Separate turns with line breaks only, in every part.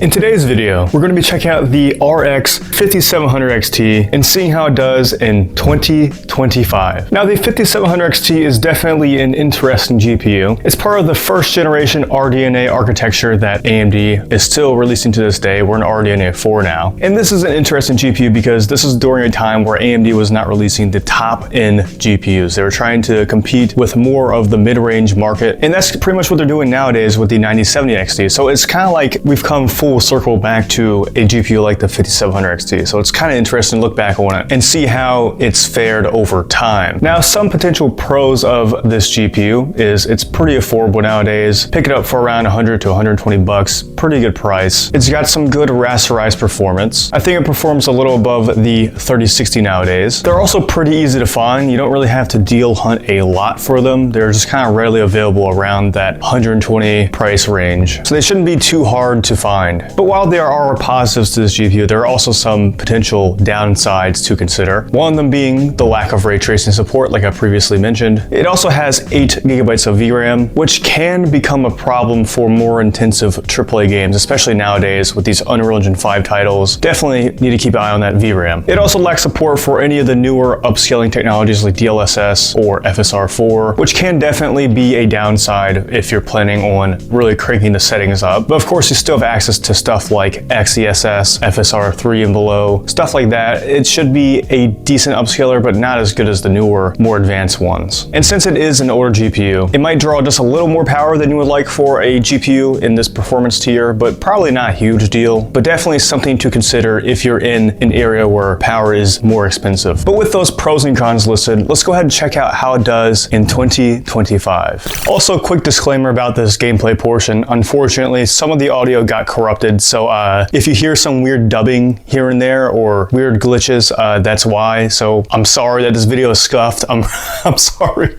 In today's video, we're going to be checking out the RX 5700 XT and seeing how it does in 2025. Now, the 5700 XT is definitely an interesting GPU. It's part of the first generation RDNA architecture that AMD is still releasing to this day. We're in RDNA 4 now. And this is an interesting GPU because this is during a time where AMD was not releasing the top-end GPUs. They were trying to compete with more of the mid-range market. And that's pretty much what they're doing nowadays with the 9070 XT. So it's kind of like we've come full circle back to a GPU like the 5700 XT. So it's kind of interesting to look back on it and see how it's fared over time. Now, some potential pros of this GPU is it's pretty affordable nowadays. Pick it up for around 100 to 120 bucks. Pretty good price. It's got some good rasterized performance. I think it performs a little above the 3060 nowadays. They're also pretty easy to find. You don't really have to deal hunt a lot for them. They're just kind of readily available around that 120 price range. So they shouldn't be too hard to find. But while there are positives to this GPU, there are also some potential downsides to consider. One of them being the lack of ray tracing support, like I previously mentioned. It also has 8 gigabytes of VRAM, which can become a problem for more intensive AAA games, especially nowadays with these Unreal Engine 5 titles. Definitely need to keep an eye on that VRAM. It also lacks support for any of the newer upscaling technologies like DLSS or FSR4, which can definitely be a downside if you're planning on really cranking the settings up. But of course, you still have access to stuff like XeSS, FSR3 and below, stuff like that. It should be a decent upscaler, but not as good as the newer, more advanced ones. And since it is an older GPU, it might draw just a little more power than you would like for a GPU in this performance tier, but probably not a huge deal, but definitely something to consider if you're in an area where power is more expensive. But with those pros and cons listed, let's go ahead and check out how it does in 2025. Also, quick disclaimer about this gameplay portion. Unfortunately, some of the audio got corrupted, so if you hear some weird dubbing here and there or weird glitches, that's why. So I'm sorry that this video is scuffed. I'm sorry.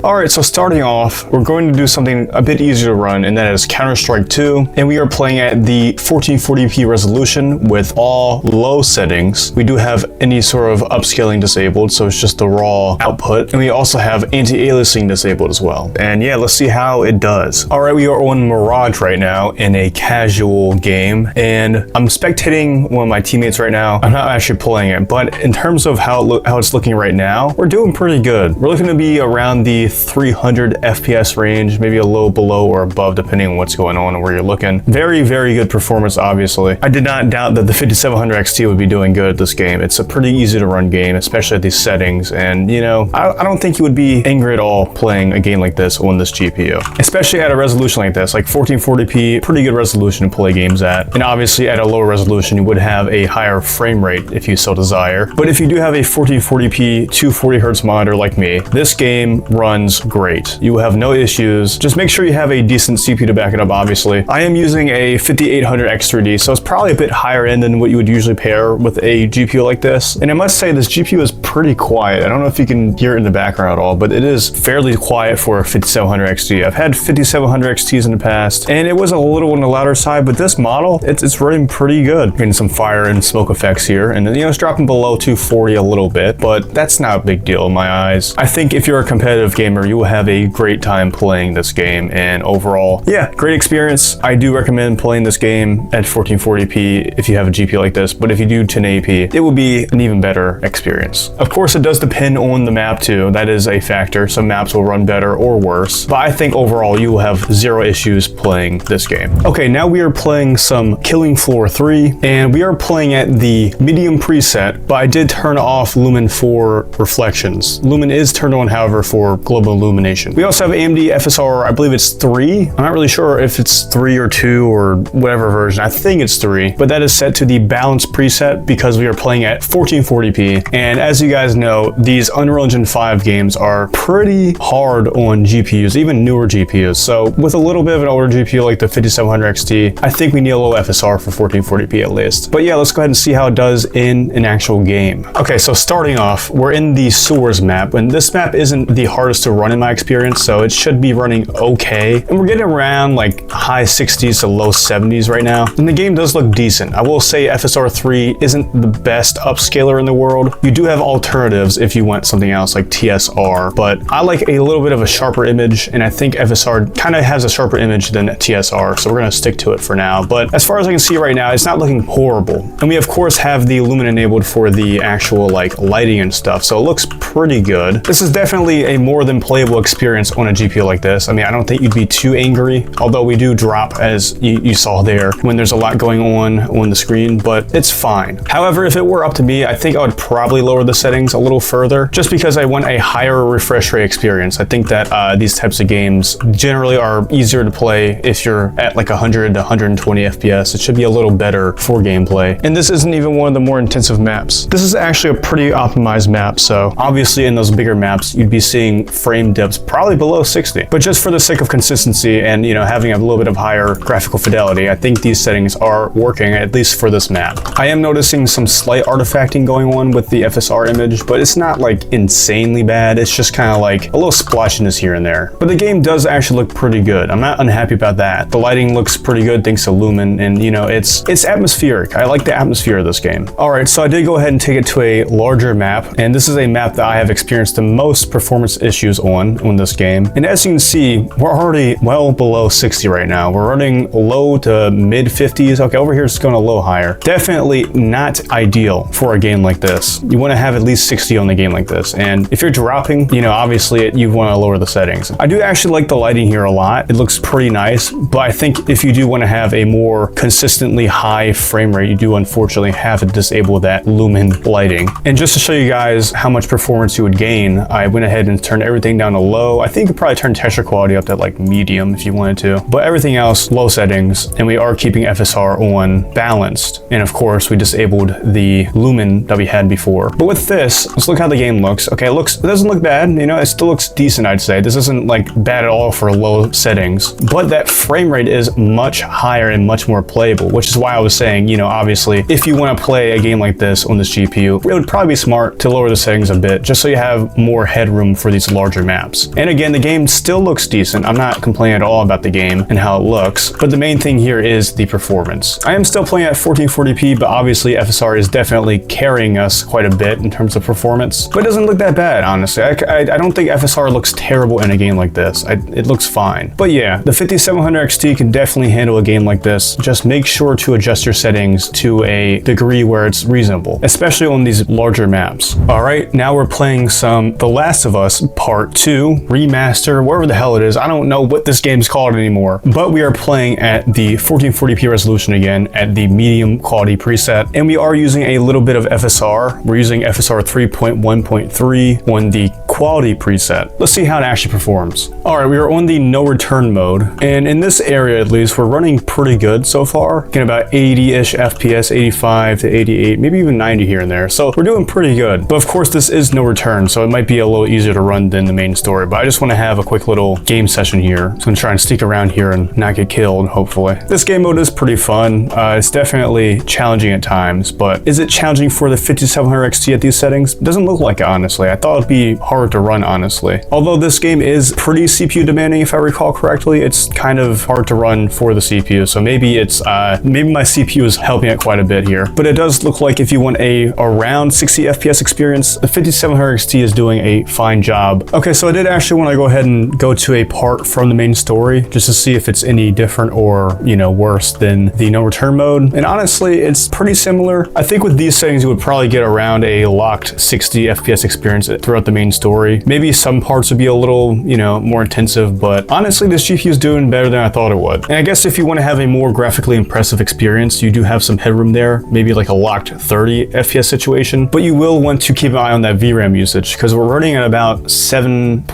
Alright, so starting off, we're going to do something a bit easier to run, and that is Counter-Strike 2. And we are playing at the 1440p resolution with all low settings. We do have any sort of upscaling disabled, so it's just the raw output. And we also have anti-aliasing disabled as well. And yeah, let's see how it does. Alright, we are on Mirage right now in a casual game, and I'm spectating one of my teammates right now. I'm not actually playing it, but in terms of how it's looking right now, we're doing pretty good. We're looking to be around the 300 FPS range, maybe a little below or above depending on what's going on and where you're looking. Very, very good performance, obviously. I did not doubt that the 5700 XT would be doing good at this game. It's a pretty easy to run game, especially at these settings, and you know, I don't think you would be angry at all playing a game like this on this GPU, especially at a resolution like this, like 1440p, pretty good resolution to play games at. And obviously at a lower resolution, you would have a higher frame rate if you so desire. But if you do have a 1440p 240 hertz monitor like me, this game runs great. You will have no issues. Just make sure you have a decent CPU to back it up, obviously. I am using a 5800 X3D, so it's probably a bit higher end than what you would usually pair with a GPU like this. And I must say, this GPU is pretty quiet. I don't know if you can hear it in the background at all, but it is fairly quiet for a 5700 XT. I've had 5700 XTs in the past, and it was a little on the louder side, but this model, it's running pretty good. Getting some fire and smoke effects here, and you know, it's dropping below 240 a little bit, but that's not a big deal in my eyes. I think if you're a competitive gamer, you will have a great time playing this game, and overall, yeah, great experience. I do recommend playing this game at 1440p if you have a GPU like this, but if you do 1080p, it will be an even better experience. Of course, it does depend on the map too. That is a factor. Some maps will run better or worse, but I think overall you will have zero issues playing this game. Okay, now we are playing some Killing Floor 3, and we are playing at the medium preset, but I did turn off Lumen for reflections. Lumen is turned on, however, for global illumination. We also have AMD FSR, I believe it's 3. I'm not really sure if it's 3 or 2 or whatever version. I think it's 3, but that is set to the balanced preset because we are playing at 1440p. And as you guys know, these Unreal Engine 5 games are pretty hard on GPUs, even newer GPUs. So with a little bit of an older GPU like the 5700 XT, I think we need a little FSR for 1440p at least. But yeah, let's go ahead and see how it does in an actual game. Okay, so starting off, we're in the sewers map, and this map isn't the hardest to to run in my experience, so it should be running okay. And we're getting around like high 60s to low 70s right now. And the game does look decent. I will say FSR 3 isn't the best upscaler in the world. You do have alternatives if you want something else like TSR, but I like a little bit of a sharper image, and I think FSR kind of has a sharper image than TSR, so we're gonna stick to it for now. But as far as I can see right now, it's not looking horrible. And we of course have the Lumen enabled for the actual like lighting and stuff, so it looks pretty good. This is definitely a more than playable experience on a GPU like this. I mean, I don't think you'd be too angry, although we do drop, as you saw there, when there's a lot going on the screen, but it's fine. However, if it were up to me, I think I would probably lower the settings a little further, just because I want a higher refresh rate experience. I think that these types of games generally are easier to play if you're at like 100 to 120 FPS. It should be a little better for gameplay. And this isn't even one of the more intensive maps. This is actually a pretty optimized map, so obviously in those bigger maps, you'd be seeing frame dips probably below 60. But just for the sake of consistency and, you know, having a little bit of higher graphical fidelity, I think these settings are working, at least for this map. I am noticing some slight artifacting going on with the FSR image, but it's not like insanely bad. It's just kind of like a little splotchiness here and there. But the game does actually look pretty good. I'm not unhappy about that. The lighting looks pretty good thanks to Lumen, and you know, it's atmospheric. I like the atmosphere of this game. All right, so I did go ahead and take it to a larger map, and this is a map that I have experienced the most performance issues on this game. And as you can see, we're already well below 60 right now. We're running low to mid 50s. Okay, over here it's going a little higher. Definitely not ideal for a game like this. You want to have at least 60 on the game like this. And if you're dropping, you know, obviously you want to lower the settings. I do actually like the lighting here a lot. It looks pretty nice, but I think if you do want to have a more consistently high frame rate, you do unfortunately have to disable that Lumen lighting. And just to show you guys how much performance you would gain, I went ahead and turned everything down to low. I think you could probably turn texture quality up to like medium if you wanted to, but everything else low settings, and we are keeping FSR on balanced. And of course we disabled the Lumen that we had before. But with this, let's look how the game looks. Okay, it doesn't look bad, you know, it still looks decent, I'd say. This isn't like bad at all for low settings, but that frame rate is much higher and much more playable, which is why I was saying, you know, obviously if you want to play a game like this on this GPU, it would probably be smart to lower the settings a bit, just so you have more headroom for these larger maps. And again, the game still looks decent. I'm not complaining at all about the game and how it looks, but the main thing here is the performance. I am still playing at 1440p, but obviously FSR is definitely carrying us quite a bit in terms of performance, but it doesn't look that bad, honestly. I don't think FSR looks terrible in a game like this. It looks fine. But yeah, the 5700 XT can definitely handle a game like this. Just make sure to adjust your settings to a degree where it's reasonable, especially on these larger maps. All right, now we're playing some The Last of Us Part 2 Remaster, whatever the hell it is. I don't know what this game's called anymore, but we are playing at the 1440p resolution again at the medium quality preset, and we are using a little bit of FSR. We're using FSR 3.1.3 on the quality preset. Let's see how it actually performs. All right, we are on the no return mode, and in this area at least, we're running pretty good so far. Getting about 80-ish FPS, 85 to 88, maybe even 90 here and there. So we're doing pretty good. But of course, this is no return, so it might be a little easier to run than the main story. But I just want to have a quick little game session here. So I'm gonna try and sneak around here and not get killed, hopefully. This game mode is pretty fun. It's definitely challenging at times, but is it challenging for the 5700 XT at these settings? Doesn't look like it, honestly. I thought it'd be hard to run, honestly. Although this game is pretty CPU demanding, if I recall correctly, it's kind of hard to run for the CPU. So maybe it's maybe my CPU is helping it quite a bit here. But it does look like if you want a around 60 FPS experience, the 5700 XT is doing a fine job. Okay, so I did actually want to go ahead and go to a part from the main story just to see if it's any different or, you know, worse than the no return mode. And honestly, it's pretty similar. I think with these settings, you would probably get around a locked 60 FPS experience throughout the main story. Maybe some parts would be a little, you know, more intensive, but honestly, this GPU is doing better than I thought it would. And I guess if you want to have a more graphically impressive experience, you do have some headroom there, maybe like a locked 30 FPS situation, but you will want to keep an eye on that VRAM usage because we're running at about 7.5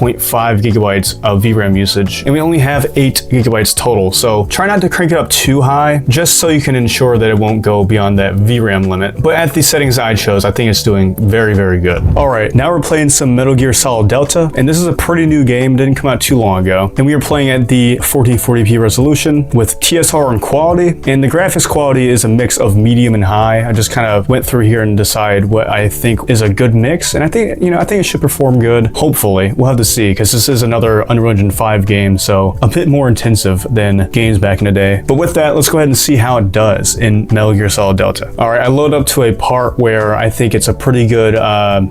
gigabytes of VRAM usage, and we only have 8 gigabytes total. So try not to crank it up too high, just so you can ensure that it won't go beyond that VRAM limit. But at the settings I chose, I think it's doing very, very good. All right, now we're playing some Metal Gear Solid Delta, and this is a pretty new game, didn't come out too long ago. And we are playing at the 1440p resolution with TSR and quality, and the graphics quality is a mix of medium and high. I just kind of went through here and decided what I think is a good mix, and I think, I think it should perform good. Hopefully, we'll have to see, because this is another Unreal Engine 5 game, so a bit more intensive than games back in the day. But with that, let's go ahead and see how it does in Metal Gear Solid Delta. All right, I load up to a part where I think it's a pretty good,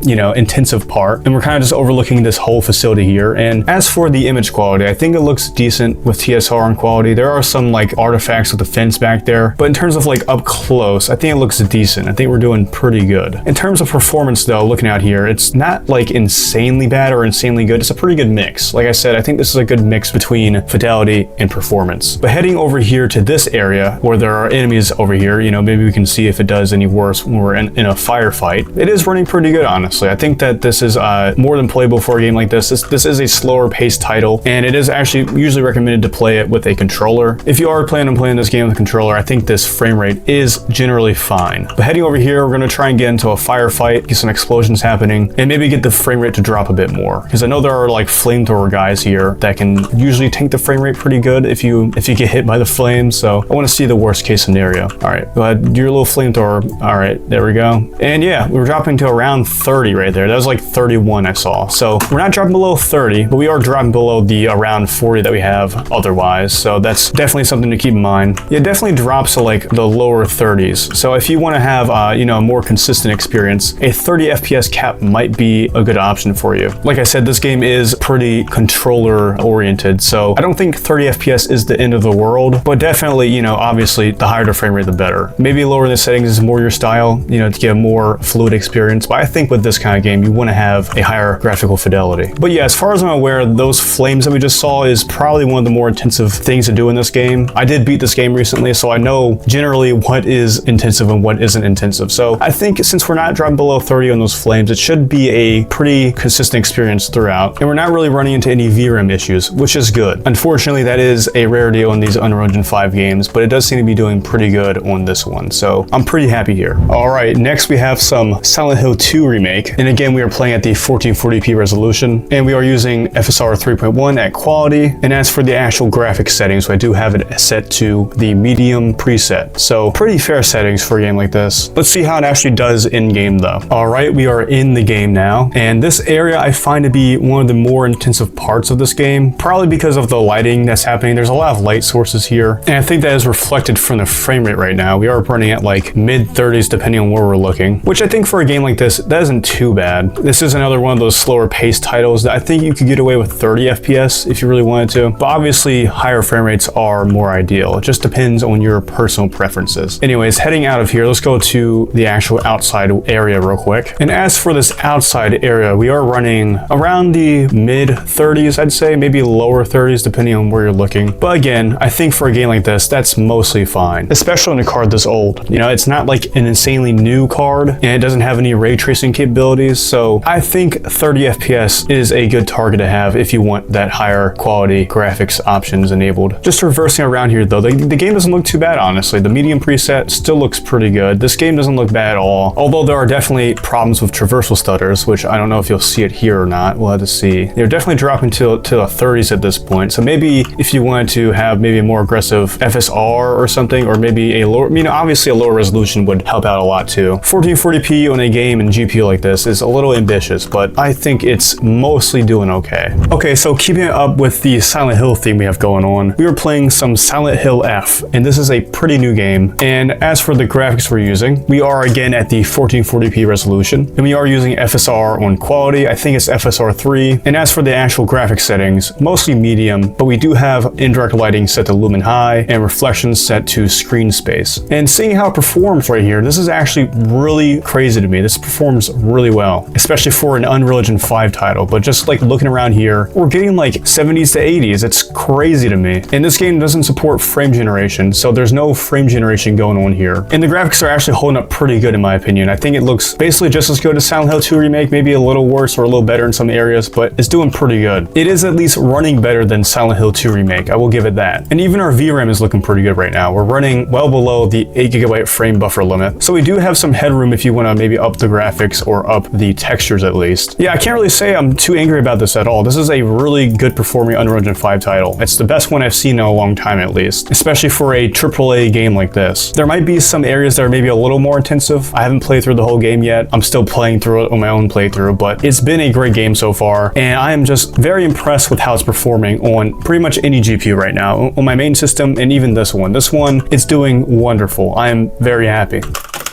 intensive part, and we're kind of just overlooking this whole facility here. And as for the image quality, I think it looks decent with TSR and quality. There are some like artifacts with the fence back there, but in terms of like up close, I think it looks decent. I think we're doing pretty good. In terms of performance though, looking out here, it's not like insanely bad or insanely good. It's a pretty good mix. Like I said, I think this is a good mix between fidelity and performance. But heading over here to this area where there are enemies over here, maybe we can see if it does any worse when we're in a firefight. It is running pretty good, honestly. I think that this is more than playable for a game like this. This is a slower paced title, and it is actually usually recommended to play it with a controller. If you are planning on playing this game with a controller, I think this frame rate is generally fine. But heading over here, we're going to try and get into a firefight, get some explosions happening, and maybe get the frame rate to drop a bit more. Because I know there are like flamethrower guys here that can usually tank the frame rate pretty good if you get hit by the flames. So I want to see the worst case scenario. All right, go ahead, do your little flamethrower. All right, there we go. And yeah, we're dropping to around 30 right there. That was like 31 I saw. So we're not dropping below 30, but we are dropping below the around 40 that we have otherwise. So that's definitely something to keep in mind. Yeah, it definitely drops to like the lower 30s. So if you want to have, a more consistent experience, a 30 FPS cap might be a good option for you. Like I said, this game is pretty controller oriented. So I don't think 30 FPS is the end of the world, but definitely, obviously the higher the frame rate, the better. Maybe lower the settings is more your style, to get a more fluid experience. But I think with this kind of game, you want to have a higher graphical fidelity. But yeah, as far as I'm aware, those flames that we just saw is probably one of the more intensive things to do in this game. I did beat this game recently, so I know generally what is intensive and what isn't intensive. So I think since we're not dropping below 30 on those flames, it should be a pretty consistent experience throughout. And we're not really running into any VRAM issues, which is good. Unfortunately, that is a rarity on these Unreal Engine 5 games, but it does seem to be doing pretty good on this one. So I'm pretty happy here. All right, next we have some Silent Hill 2 Remake. And again, we are playing at the 1440p resolution, and we are using FSR 3.1 at quality. And as for the actual graphics settings, so I do have it set to the medium preset. So pretty fair settings for a game like this. Let's see how it actually does in game though. All right, we are in the game now. And this area I find to be one of the more intensive parts of this game, probably because of the lighting that's happening. There's a lot of light sources here. And I think that is reflected from the frame rate right now. We are running at like mid 30s depending on where we're looking, which I think for a game like this, that isn't too bad. This is another one of those slower paced titles that I think you could get away with 30 FPS if you really wanted to. But obviously higher frame rates are more ideal. It just depends on your personal preferences. Anyways, heading out of here, let's go to the actual outside area real quick. And as for this outside area, we are running around the mid 30s, I'd say, maybe lower 30s depending on where you're looking. But again, I think for a game like this, that's mostly fine, especially on a card this old. It's not like an insanely new card, and it doesn't have any ray tracing capabilities. So I think 30 FPS is a good target to have if you want that higher quality graphics options enabled. Just reversing around here though, the game doesn't look too bad, honestly. The medium preset still looks pretty good. This game doesn't look bad at all, although there are definitely problems with traversal stutters, which I don't know if you'll see it here or not. We'll have to see. They're definitely dropping to the 30s at this point. So maybe if you wanted to have maybe a more aggressive FSR or something, or maybe a lower, obviously a lower resolution would help out a lot too. 1440p on a game and GPU like this is a little ambitious, but I think it's mostly doing okay. Okay, so keeping it up with the Silent Hill theme we have going on, we are playing some Silent Hill F, and this is a pretty new game. And as for the graphics we're using, we are again at the 1440p resolution, and we are using FSR on quality. I think it's FSR 3. And as for the actual graphics settings, mostly medium, but we do have indirect lighting set to lumen high and reflections set to screen space. And seeing how it performs right here, this is actually really crazy to me. This performs really well, especially for an Unreal Engine 5 title. But just like looking around here, we're getting like 70s to 80s. It's crazy to me. And this game doesn't support frame generation, so there's no frame generation going on here. And the graphics are actually holding up pretty good in my opinion. I think it looks basically just as good as Silent Hill 2 Remake, maybe a little worse or a little better in some areas, but it's doing pretty good. It is at least running better than Silent Hill 2 Remake, I will give it that. And even our VRAM is looking pretty good right now. We're running well below the 8GB frame buffer limit. So we do have some headroom if you want to maybe up the graphics or up the textures at least. Yeah, I can't really say I'm too angry about this at all. This is a really good performing Unreal Engine 5 title. It's the best one I've seen in a long time at least, especially for a AAA game like this. There might be some areas that are maybe a little more intensive. I haven't played through the whole game yet. I'm still playing through it on my own playthrough, but it's been a great game so far, and I am just very impressed with how it's performing on pretty much any GPU right now, on my main system and even this one. This one, it's doing wonderful. I am very happy.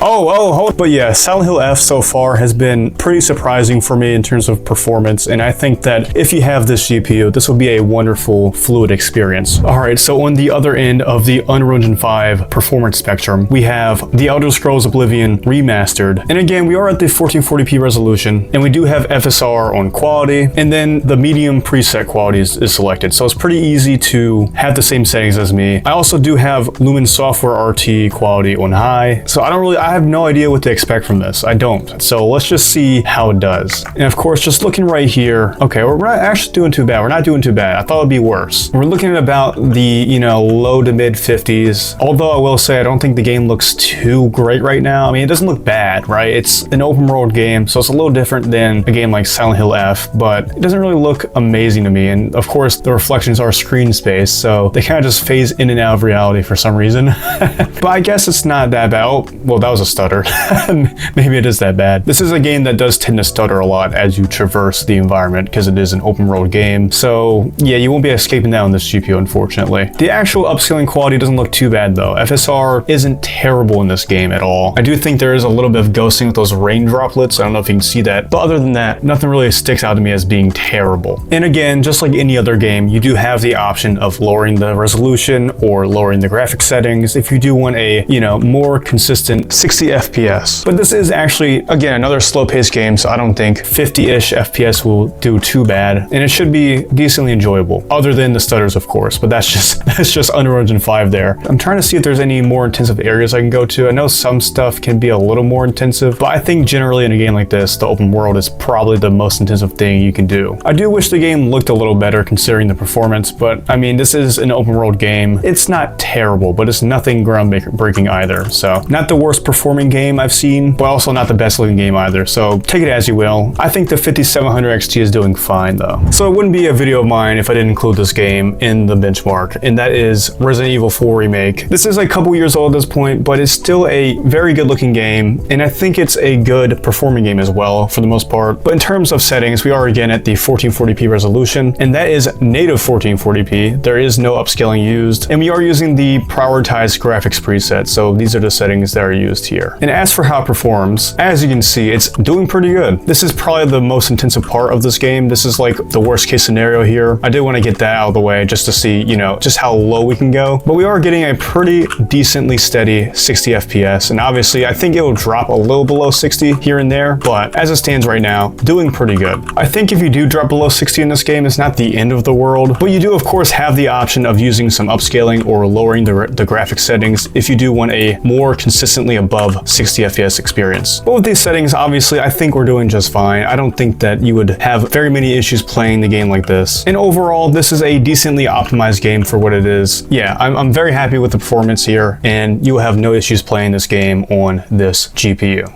But yeah, Silent Hill F so far has been pretty surprising for me in terms of performance, and I think that if you have this GPU, this will be a wonderful, fluid experience. Alright, so on the other end of the Unreal Engine 5 performance spectrum, we have The Elder Scrolls Oblivion Remastered. And again, we are at the 1440p resolution, and we do have FSR on quality, and then the medium preset quality is selected, so it's pretty easy to have the same settings as me. I also do have Lumen Software RT quality on high, so I have no idea what to expect from this. I don't. So let's just see how it does. And of course, just looking right here, okay, we're not actually doing too bad. We're not doing too bad. I thought it'd be worse. We're looking at about the, low to mid 50s. Although I will say, I don't think the game looks too great right now. I mean, it doesn't look bad, right? It's an open world game, so it's a little different than a game like Silent Hill F, but it doesn't really look amazing to me. And of course, the reflections are screen space, so they kind of just phase in and out of reality for some reason. But I guess it's not that bad. Oh, well, that was a stutter. Maybe it is that bad. This is a game that does tend to stutter a lot as you traverse the environment because it is an open world game. So yeah, you won't be escaping that on this GPU, unfortunately. The actual upscaling quality doesn't look too bad though. FSR isn't terrible in this game at all. I do think there is a little bit of ghosting with those rain droplets. I don't know if you can see that, but other than that, nothing really sticks out to me as being terrible. And again, just like any other game, you do have the option of lowering the resolution or lowering the graphic settings if you do want a, more consistent 60 FPS. But this is actually, again, another slow-paced game, so I don't think 50-ish FPS will do too bad, and it should be decently enjoyable, other than the stutters, of course, but that's just Unreal Engine 5 there. I'm trying to see if there's any more intensive areas I can go to. I know some stuff can be a little more intensive, but I think generally in a game like this, the open world is probably the most intensive thing you can do. I do wish the game looked a little better considering the performance, but I mean, this is an open world game. It's not terrible, but it's nothing groundbreaking either, so not the worst performing game I've seen, but also not the best looking game either, so take it as you will. I think the 5700 XT is doing fine though. So it wouldn't be a video of mine if I didn't include this game in the benchmark, and that is Resident Evil 4 Remake. This is a couple years old at this point, but it's still a very good looking game, and I think it's a good performing game as well for the most part. But in terms of settings, we are again at the 1440p resolution, and that is native 1440p. There is no upscaling used, and we are using the prioritized graphics preset, so these are the settings that are used here. And as for how it performs, as you can see, it's doing pretty good. This is probably the most intensive part of this game. This is like the worst case scenario here. I did want to get that out of the way just to see, just how low we can go. But we are getting a pretty decently steady 60 FPS, and obviously I think it will drop a little below 60 here and there, but as it stands right now, doing pretty good. I think if you do drop below 60 in this game, it's not the end of the world, but you do of course have the option of using some upscaling or lowering the graphic settings if you do want a more consistently above 60 FPS experience. But with these settings, obviously, I think we're doing just fine. I don't think that you would have very many issues playing the game like this. And overall, this is a decently optimized game for what it is. Yeah, I'm very happy with the performance here, and you will have no issues playing this game on this GPU.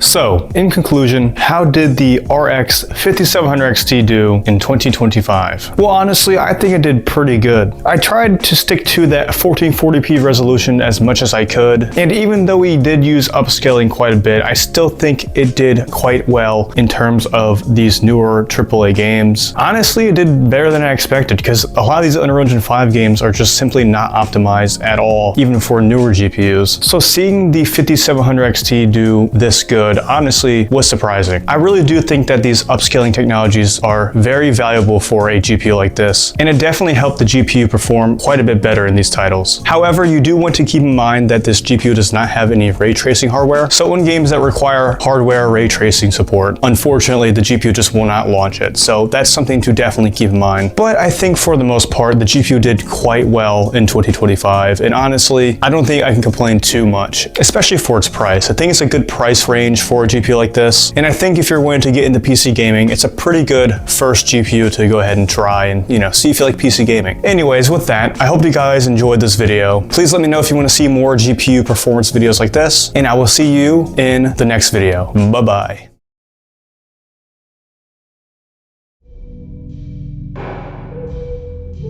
So, in conclusion, how did the RX 5700 XT do in 2025? Well, honestly, I think it did pretty good. I tried to stick to that 1440p resolution as much as I could, and even though we did use upscaling quite a bit, I still think it did quite well in terms of these newer AAA games. Honestly, it did better than I expected, because a lot of these Unreal Engine 5 games are just simply not optimized at all, even for newer GPUs. So seeing the 5700 XT do this good honestly was surprising. I really do think that these upscaling technologies are very valuable for a GPU like this, and it definitely helped the GPU perform quite a bit better in these titles. However, you do want to keep in mind that this GPU does not have any ray tracing hardware, so in games that require hardware ray tracing support, unfortunately the GPU just will not launch it, so that's something to definitely keep in mind. But I think for the most part, the GPU did quite well in 2025, and honestly, I don't think I can complain too much, especially for its price. I think it's a good price range for a GPU like this. And I think if you're wanting to get into PC gaming, it's a pretty good first GPU to go ahead and try and, see if you like PC gaming. Anyways, with that, I hope you guys enjoyed this video. Please let me know if you want to see more GPU performance videos like this, and I will see you in the next video. Bye-bye.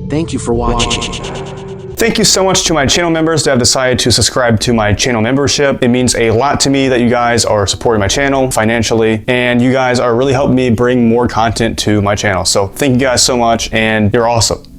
Thank you for watching.
Thank you so much to my channel members that have decided to subscribe to my channel membership. It means a lot to me that you guys are supporting my channel financially, and you guys are really helping me bring more content to my channel. So thank you guys so much, and you're awesome.